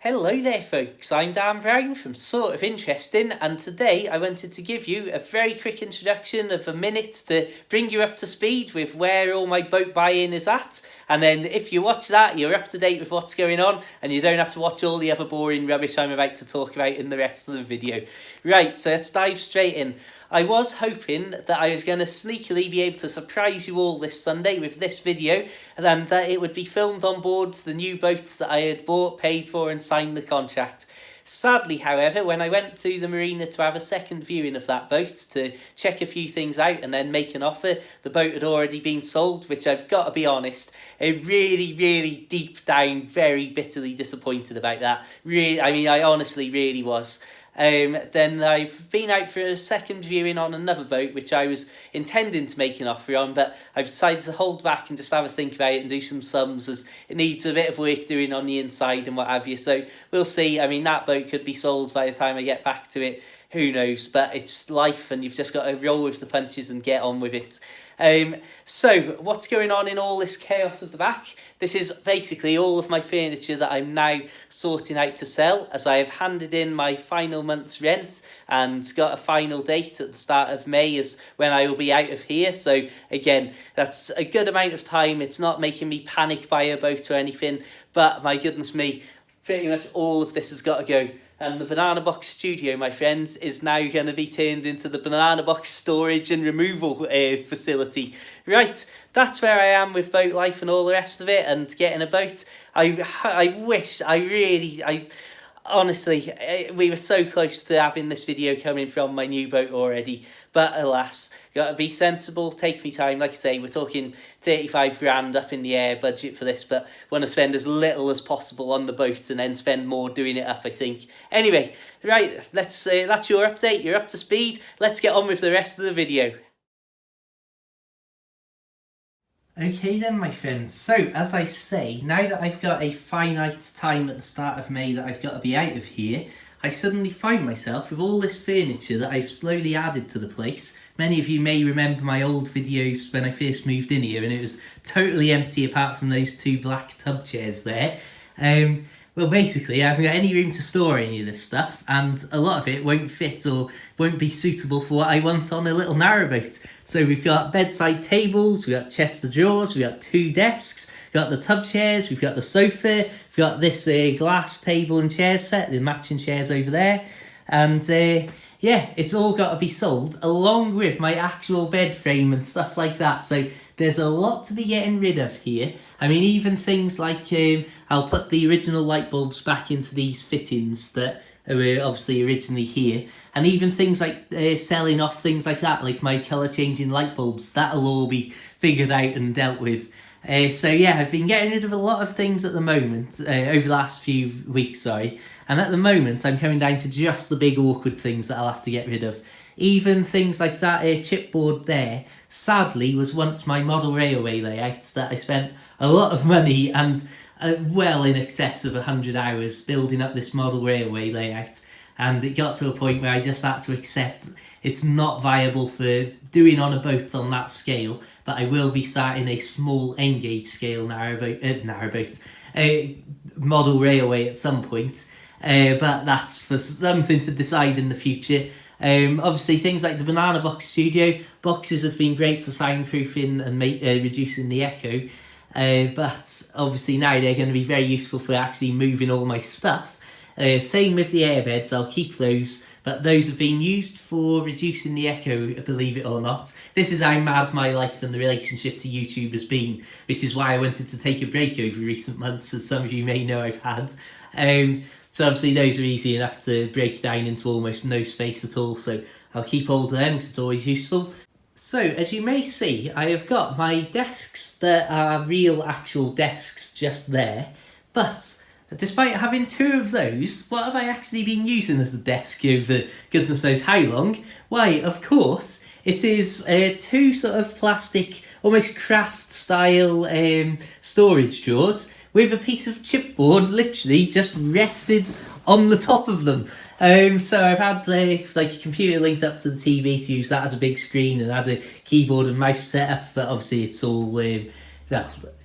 Hello there folks, I'm Dan Brown from Sort of Interesting, and today I wanted to give you a very quick introduction of a minute to bring you up to speed with where all my boat buying is at, and then if you watch that you're up to date with what's going on and you don't have to watch all the other boring rubbish I'm about to talk about in the rest of the video. Right, so let's dive straight in. I was hoping that I was going to sneakily be able to surprise you all this Sunday with this video, and that it would be filmed on board the new boat that I had bought, paid for and signed the contract. Sadly, however, when I went to the Marina to have a second viewing of that boat to check a few things out and then make an offer, the boat had already been sold, which I've got to be honest, really deep down, very bitterly disappointed about that. I honestly really was. Then I've been out for a second viewing on another boat, which I was intending to make an offer on, but I've decided to hold back and just have a think about it and do some sums, as it needs a bit of work doing on the inside and what have you. So we'll see. I mean, that boat could be sold by the time I get back to it. Who knows? But it's life, and you've just got to roll with the punches and get on with it. So what's going on in all this chaos at the back? This is basically all of my furniture that I'm now sorting out to sell, as I have handed in my final month's rent and got a final date at the start of May as when I will be out of here. So again, that's a good amount of time. It's not making me panic buy a boat or anything, but my goodness me, pretty much all of this has got to go. And the Banana Box studio, my friends, is now going to be turned into the Banana Box storage and removal facility. Right, that's where I am with boat life and all the rest of it, and getting a boat. Honestly, we were so close to having this video coming from my new boat already, but alas, got to be sensible, take me time. Like I say, we're talking 35 grand up in the air budget for this, but want to spend as little as possible on the boat and then spend more doing it up, I think. Anyway, right, that's your update, you're up to speed, let's get on with the rest of the video. Okay then, my friends, so as I say, now that I've got a finite time at the start of May that I've got to be out of here, I suddenly find myself with all this furniture that I've slowly added to the place. Many of you may remember my old videos when I first moved in here, and it was totally empty apart from those two black tub chairs there. Well, basically, I haven't got any room to store any of this stuff, and a lot of it won't fit or won't be suitable for what I want on a little narrowboat. So we've got bedside tables, we've got chest of drawers, we've got two desks, we've got the tub chairs, we've got the sofa, we've got this glass table and chair set, the matching chairs over there, and yeah, it's all got to be sold, along with my actual bed frame and stuff like that. So there's a lot to be getting rid of here. I mean, even things like, I'll put the original light bulbs back into these fittings that were obviously originally here. And even things like selling off things like that, like my colour changing light bulbs, that'll all be figured out and dealt with. So yeah, I've been getting rid of a lot of things at the moment, over the last few weeks, sorry. And at the moment, I'm coming down to just the big awkward things that I'll have to get rid of. Even things like that chipboard there, sadly, was once my model railway layouts that I spent a lot of money and well in excess of 100 hours building up this model railway layout. And it got to a point where I just had to accept it's not viable for doing on a boat on that scale, but I will be starting a small N-gauge scale model railway at some point. But that's for something to decide in the future. Obviously, things like the Banana Box studio boxes have been great for soundproofing and reducing the echo, but obviously now they're going to be very useful for actually moving all my stuff. Same with the airbeds, I'll keep those, but those have been used for reducing the echo, believe it or not. This is how mad my life and the relationship to YouTube has been, which is why I wanted to take a break over recent months, as some of you may know I've had. So obviously those are easy enough to break down into almost no space at all, so I'll keep hold of them because it's always useful. So as you may see, I have got my desks that are real actual desks just there, but despite having two of those, what have I actually been using as a desk over goodness knows how long? Why, of course, it is two sort of plastic, almost craft style storage drawers with a piece of chipboard literally just rested on the top of them. So I've had like a computer linked up to the TV to use that as a big screen, and had a keyboard and mouse set up, but obviously it's all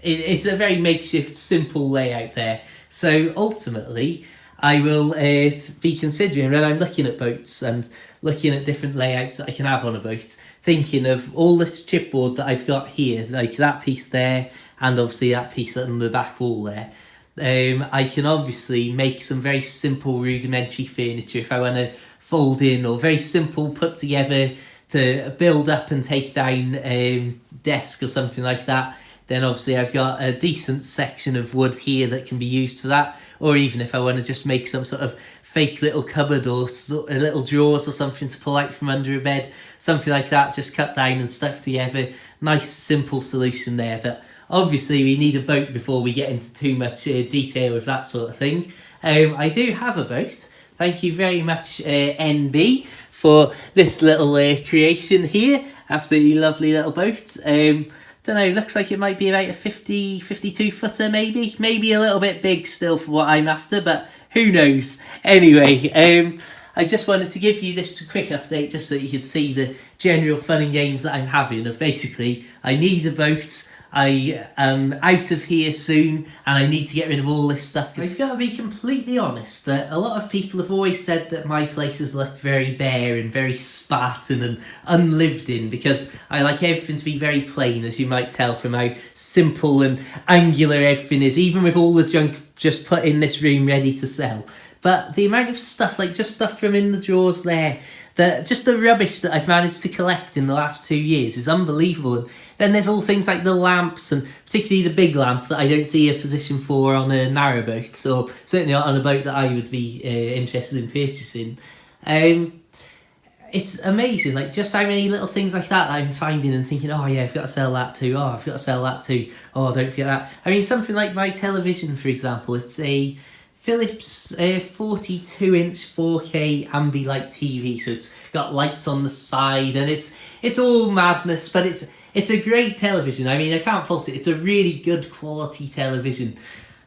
it's a very makeshift, simple layout there. So ultimately, I will be considering when I'm looking at boats and looking at different layouts that I can have on a boat, thinking of all this chipboard that I've got here, like that piece there, and obviously that piece on the back wall there. I can obviously make some very simple rudimentary furniture if I want to fold in, or very simple put together to build up and take down desk or something like that. Then obviously I've got a decent section of wood here that can be used for that. Or even if I want to just make some sort of fake little cupboard or little drawers or something to pull out from under a bed, something like that, just cut down and stuck together. Nice simple solution there. But obviously we need a boat before we get into too much detail with that sort of thing. I do have a boat. Thank you very much, NB, for this little creation here. Absolutely lovely little boat. Don't know, looks like it might be about a 52 footer maybe a little bit big still for what I'm after, but who knows. Anyway, I just wanted to give you this quick update just so you could see the general fun and games that I'm having of basically I need a boat, I am out of here soon and I need to get rid of all this stuff. I've got to be completely honest that a lot of people have always said that my place has looked very bare and very Spartan and unlived in, because I like everything to be very plain, as you might tell from how simple and angular everything is, even with all the junk just put in this room ready to sell. But the amount of stuff, like just stuff from in the drawers there, just the rubbish that I've managed to collect in the last 2 years is unbelievable. And then there's all things like the lamps, and particularly the big lamp that I don't see a position for on a narrowboat, or certainly not on a boat that I would be interested in purchasing. It's amazing, like just how many little things like that I'm finding and thinking, oh yeah, I've got to sell that too, oh I've got to sell that too, oh don't forget that. I mean, something like my television, for example, it's a Philips 42-inch 4K Ambilight TV, so it's got lights on the side and it's all madness, but it's a great television. I mean, I can't fault it. It's a really good quality television.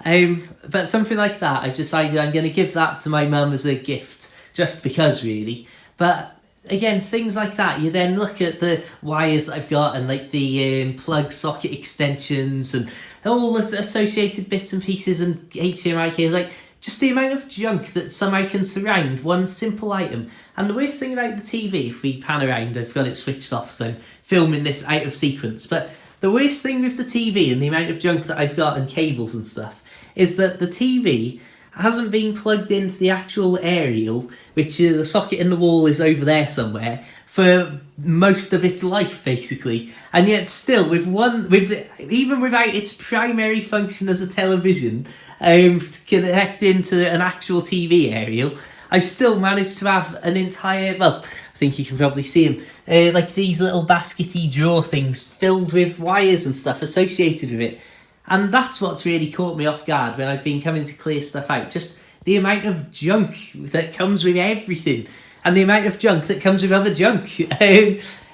But something like that, I've decided I'm going to give that to my mum as a gift, just because really. But again, things like that, you then look at the wires that I've got and like the plug socket extensions and all the associated bits and pieces and HDMI cables, like just the amount of junk that somehow can surround one simple item. And the worst thing about the TV, if we pan around, I've got it switched off, so I'm filming this out of sequence, but the worst thing with the TV and the amount of junk that I've got and cables and stuff is that the TV hasn't been plugged into the actual aerial, which the socket in the wall is over there somewhere, for most of its life basically. And yet still, even without its primary function as a television connected into an actual TV aerial, I still managed to have an entire, well, I think you can probably see them, like these little baskety drawer things filled with wires and stuff associated with it. And that's what's really caught me off guard when I've been coming to clear stuff out. Just the amount of junk that comes with everything. And the amount of junk that comes with other junk.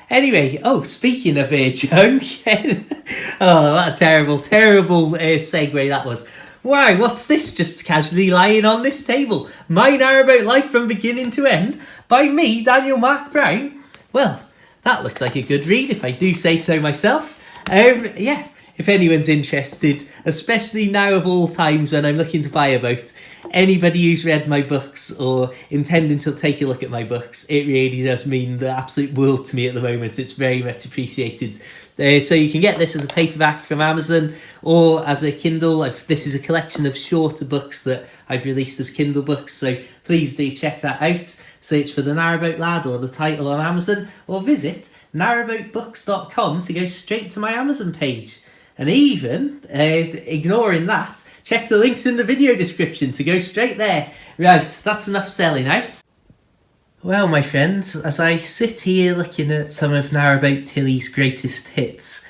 Anyway, speaking of junk. Oh, what a terrible segue that was. Wow, what's this just casually lying on this table? My Narrowboat Life from beginning to end by me, Daniel Mark Brown. Well, that looks like a good read if I do say so myself. Yeah. If anyone's interested, especially now of all times when I'm looking to buy a boat, anybody who's read my books or intending to take a look at my books, it really does mean the absolute world to me at the moment. It's very much appreciated. So you can get this as a paperback from Amazon or as a Kindle. This is a collection of shorter books that I've released as Kindle books, so please do check that out. Search for The Narrowboat Lad or the title on Amazon, or visit narrowboatbooks.com to go straight to my Amazon page. And even, ignoring that, check the links in the video description to go straight there. Right, that's enough selling out. Well, my friends, as I sit here looking at some of Narrowboat Tilly's greatest hits,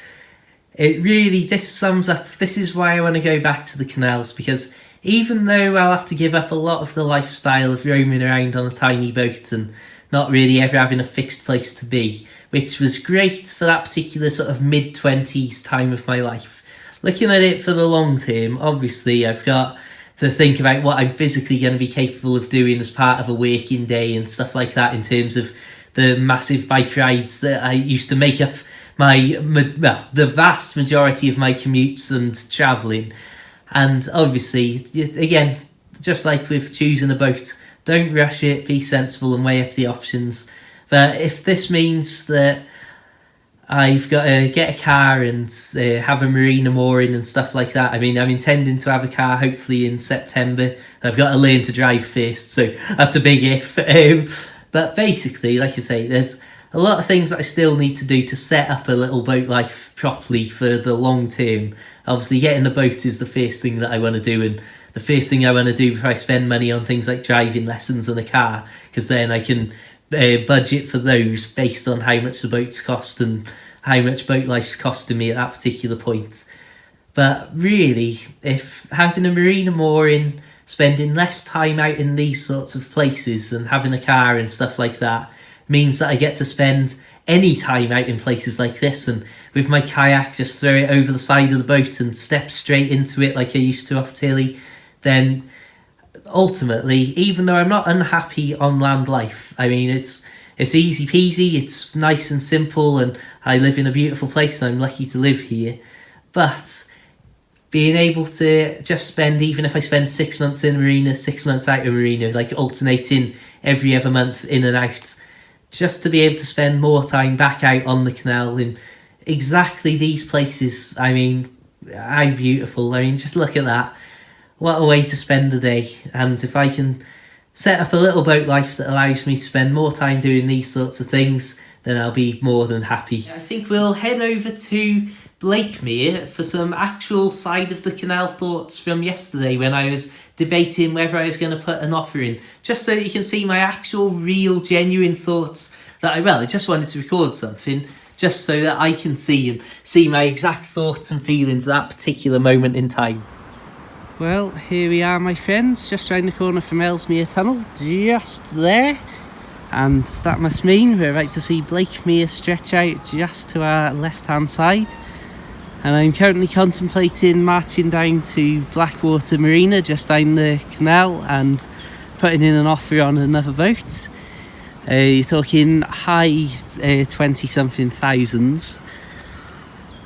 this sums up, this is why I want to go back to the canals, because even though I'll have to give up a lot of the lifestyle of roaming around on a tiny boat and not really ever having a fixed place to be, which was great for that particular sort of mid-20s time of my life. Looking at it for the long term, obviously I've got to think about what I'm physically going to be capable of doing as part of a working day and stuff like that, in terms of the massive bike rides that I used to make up the vast majority of my commutes and travelling. And obviously, again, just like with choosing a boat, don't rush it, be sensible and weigh up the options. But if this means that I've got to get a car and have a marina mooring and stuff like that. I mean, I'm intending to have a car hopefully in September. I've got to learn to drive first, so that's a big if. But basically, like I say, there's a lot of things that I still need to do to set up a little boat life properly for the long term. Obviously, getting a boat is the first thing that I want to do, and the first thing I want to do before I spend money on things like driving lessons and a car, because then I can budget for those based on how much the boats cost and how much boat life's costing me at that particular point. But really, if having a marina mooring, spending less time out in these sorts of places and having a car and stuff like that means that I get to spend any time out in places like this, and with my kayak just throw it over the side of the boat and step straight into it like I used to off Tilly, then ultimately, even though I'm not unhappy on land life, I mean, it's easy peasy, it's nice and simple, and I live in a beautiful place and I'm lucky to live here. But being able to just spend, even if I spend 6 months in Marina, 6 months out of Marina, like alternating every other month in and out, just to be able to spend more time back out on the canal in exactly these places. I mean, how beautiful. I mean, just look at that. What a way to spend the day. And if I can set up a little boat life that allows me to spend more time doing these sorts of things, then I'll be more than happy. I think we'll head over to Blakemere for some actual side of the canal thoughts from yesterday when I was debating whether I was going to put an offer in, just so you can see my actual real genuine thoughts that I just wanted to record something just so that I can see my exact thoughts and feelings at that particular moment in time. Well, here we are, my friends, just round the corner from Ellesmere Tunnel, just there. And that must mean we're about to see Blakemere stretch out just to our left-hand side. And I'm currently contemplating marching down to Blackwater Marina, just down the canal, and putting in an offer on another boat. You're talking high 20-something thousands.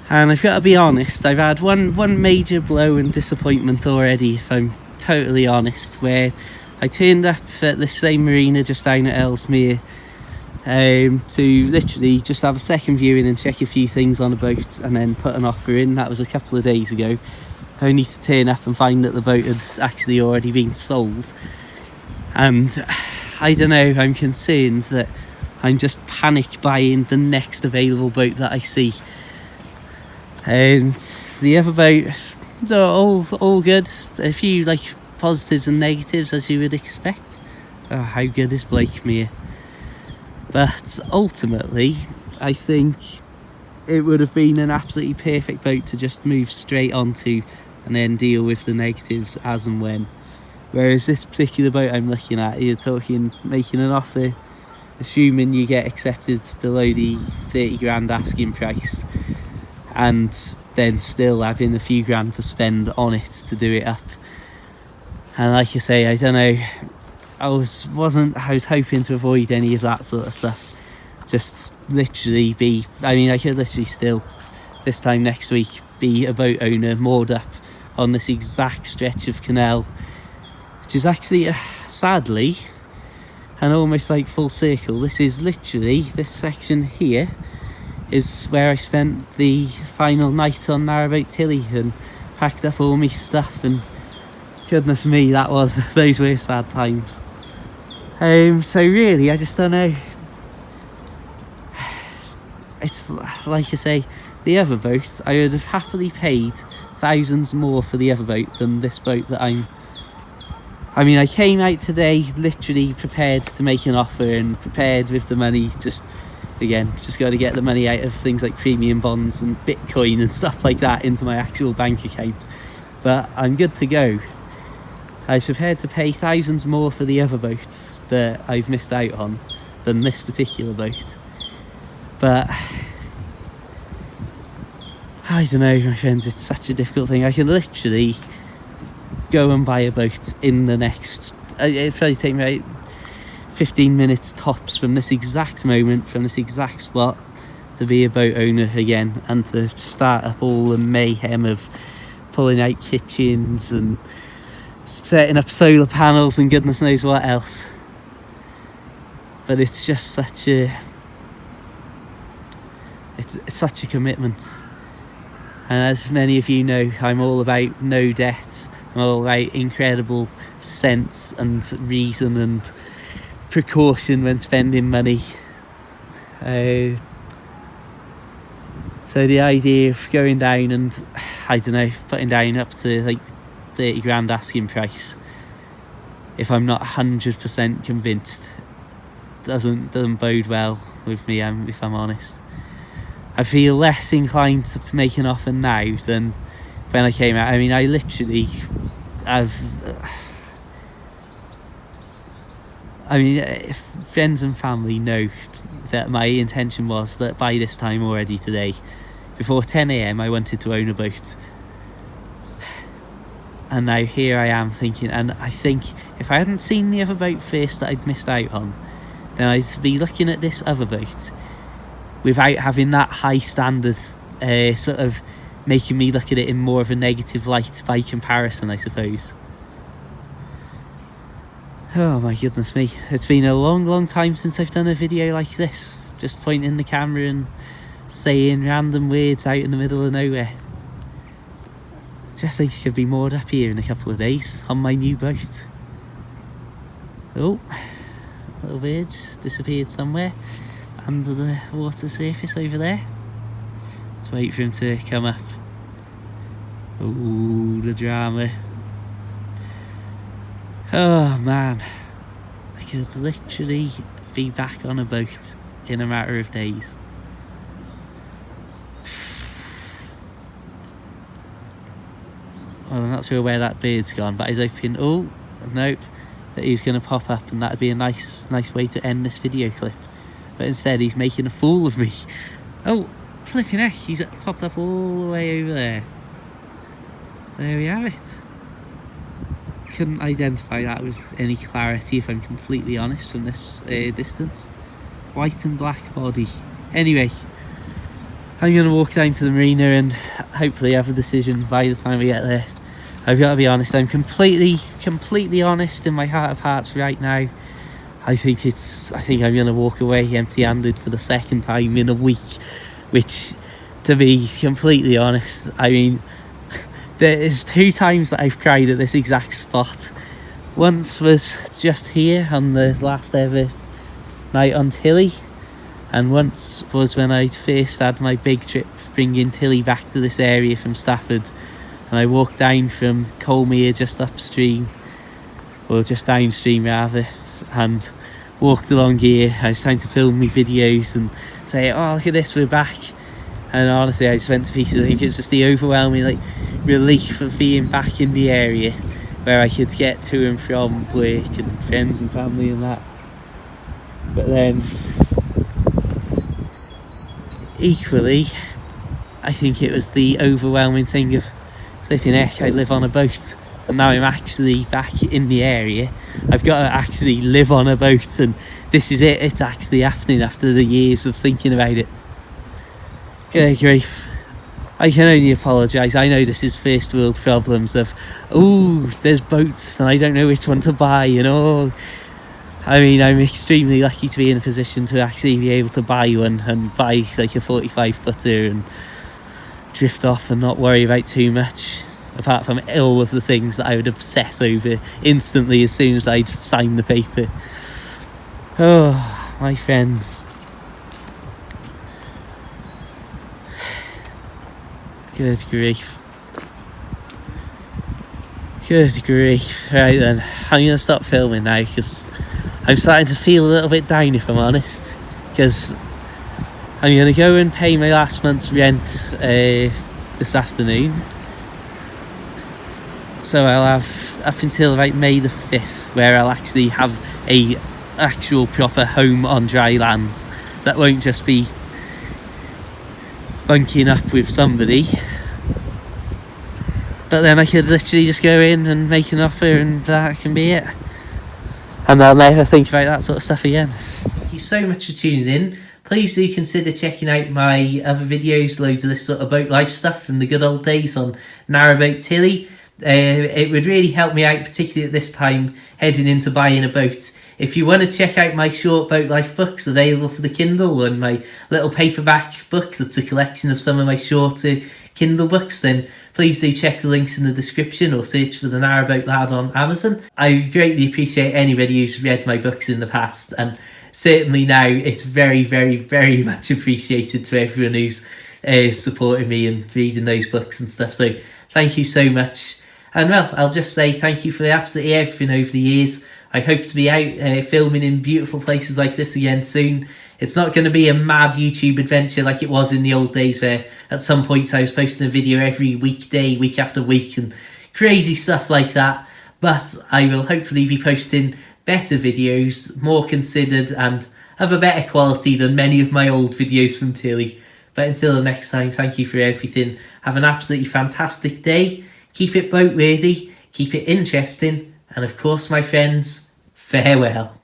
And I've got to be honest, I've had one major blow and disappointment already, if I'm totally honest, where I turned up at the same marina just down at Ellesmere to literally just have a second viewing and check a few things on a boat and then put an offer in. That was a couple of days ago, only to turn up and find that the boat had actually already been sold. And I don't know, I'm concerned that I'm just panic buying the next available boat that I see. The other boat, all good. A few positives and negatives, as you would expect. Oh, how good is Blakemere? But ultimately, I think it would have been an absolutely perfect boat to just move straight onto and then deal with the negatives as and when. Whereas this particular boat I'm looking at, you're talking making an offer, assuming you get accepted below the 30 grand asking price, and then still having a few grand to spend on it to do it up. And like I say, I don't know, I was hoping to avoid any of that sort of stuff. Just literally I could literally still, this time next week, be a boat owner moored up on this exact stretch of canal, which is actually, sadly, and almost like full circle, this is literally, this section here is where I spent the final night on Narrowboat Tilly and packed up all my stuff, and goodness me, those were sad times. So really, I just don't know. It's like I say, the other boat, I would have happily paid thousands more for the other boat than this boat that I came out today literally prepared to make an offer and prepared with the money, just got to get the money out of things like premium bonds and Bitcoin and stuff like that into my actual bank account. But I'm good to go. I was prepared to pay thousands more for the other boats that I've missed out on than this particular boat. But I don't know, my friends, it's such a difficult thing. I can literally go and buy a boat in the next, it'd probably take me about 15 minutes tops from this exact moment, from this exact spot, to be a boat owner again and to start up all the mayhem of pulling out kitchens and setting up solar panels and goodness knows what else. But it's just such a it's such a commitment. And as many of you know, I'm all about no debt. I'm all about incredible sense and reason and precaution when spending money. So the idea of going down and, I don't know, putting down up to like 30 grand asking price, if I'm not 100% convinced, doesn't bode well with me, if I'm honest. I feel less inclined to make an offer now than when I came out. I mean, I literally if friends and family know that my intention was that by this time already today, before 10 a.m, I wanted to own a boat. And now here I am thinking, and I think if I hadn't seen the other boat first that I'd missed out on, then I'd be looking at this other boat without having that high standard sort of making me look at it in more of a negative light by comparison, I suppose. Oh my goodness me, it's been a long time since I've done a video like this, just pointing the camera and saying random words out in the middle of nowhere. Just think I could be moored up here in a couple of days on my new boat. Oh, little bird's disappeared somewhere under the water surface over there. Let's wait for him to come up. Oh, the drama. Oh man, I could literally be back on a boat in a matter of days. Well, I'm not sure where that bird's gone, but I was hoping, oh, nope, that he's going to pop up and that'd be a nice way to end this video clip. But instead he's making a fool of me. Oh, flipping heck, he's popped up all the way over there. There we have it. Couldn't identify that with any clarity, if I'm completely honest, from this distance. White and black body. Anyway, I'm going to walk down to the marina and hopefully have a decision by the time we get there. I've got to be honest, I'm completely honest in my heart of hearts right now. I think I'm going to walk away empty-handed for the second time in a week, which, to be completely honest, I mean, there's 2 times that I've cried at this exact spot. Once was just here on the last ever night on Tilly, and once was when I first had my big trip bringing Tilly back to this area from Stafford, and I walked down from Colmere just upstream, or just downstream rather, and walked along here. I was trying to film my videos and say, oh look at this, we're back. And honestly, I just went to pieces. I think it's just the overwhelming relief of being back in the area where I could get to and from work and friends and family and that. But then equally, I think it was the overwhelming thing of flipping heck, I live on a boat and now I'm actually back in the area. I've got to actually live on a boat, and this is it, it's actually happening after the years of thinking about it. Good grief. I can only apologise. I know this is first world problems of, oh, there's boats and I don't know which one to buy, and all. I mean, I'm extremely lucky to be in a position to actually be able to buy one and buy like a 45 footer and drift off and not worry about too much, apart from all of the things that I would obsess over instantly as soon as I'd sign the paper. Oh, my friends. Good grief. Good grief. Right then, I'm going to stop filming now because I'm starting to feel a little bit down, if I'm honest. Because I'm going to go and pay my last month's rent this afternoon. So I'll have up until about May the 5th where I'll actually have a actual proper home on dry land that won't just be bunking up with somebody. But then I could literally just go in and make an offer and that can be it. And I'll never think about that sort of stuff again. Thank you so much for tuning in. Please do consider checking out my other videos, loads of this sort of boat life stuff from the good old days on Narrowboat Tilly. It would really help me out, particularly at this time heading into buying a boat. If you want to check out my short boat life books available for the Kindle, and my little paperback book that's a collection of some of my shorter Kindle books, then please do check the links in the description or search for the Narrowboat Lad on Amazon. I greatly appreciate anybody who's read my books in the past, and certainly now it's very, very, very much appreciated to everyone who's supporting me and reading those books and stuff. So thank you so much. And well, I'll just say thank you for absolutely everything over the years. I hope to be out filming in beautiful places like this again soon. It's not going to be a mad YouTube adventure like it was in the old days, where at some point I was posting a video every weekday, week after week, and crazy stuff like that. But I will hopefully be posting better videos, more considered and of a better quality than many of my old videos from Tilly. But until the next time, thank you for everything. Have an absolutely fantastic day. Keep it boat worthy, keep it interesting, and of course, my friends, farewell.